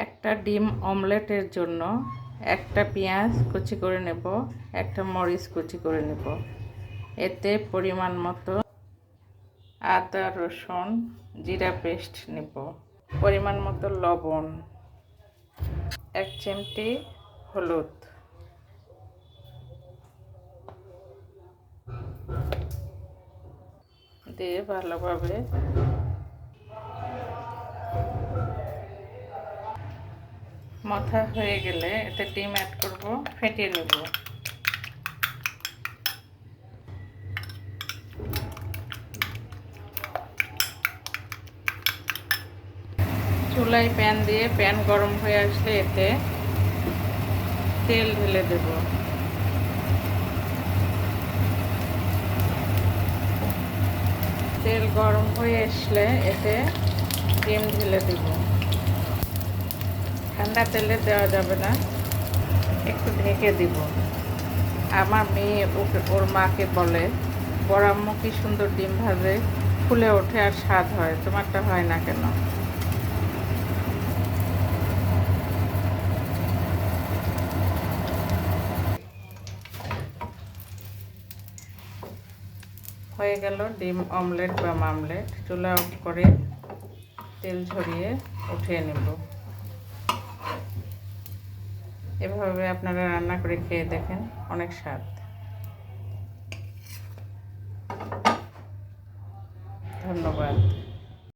একটা ডিম অমলেটের জন্য একটা পেঁয়াজ কুচি করে নেব, একটা মরিচ কুচি করে নেব। এতে পরিমাণ মতো আদা রসুন জিরা পেস্ট নেব, পরিমাণ মতো লবণ, 1 চিমটি হলুদ, দিয়ে ভালোভাবে মাথা হয়ে গেলে এতে ডিম অ্যাড করব, ফেটিয়ে নেব। চুলায় প্যান দিয়ে প্যান গরম হয়ে আসলে এতে তেল ঢেলে দেব। তেল গরম হয়ে আসলে এতে ডিম ঢেলে দেব। ঠান্ডা তেলে দেওয়া যাবে না, একটু ঢেকে দিব। আমার মেয়ে ওর মাকে বলে, বড় আম্মু কি সুন্দর ডিম ভাজে, ফুলে ওঠে আর স্বাদ হয়, তোমারটা হয় না কেন? হয়ে গেল ডিম অমলেট বা মামলেট। চুলা অফ করে তেল ঝরিয়ে উঠিয়ে নেব। এভাবে আপনারা রান্না করে খেয়ে দেখেন, অনেক স্বাদ। ধন্যবাদ।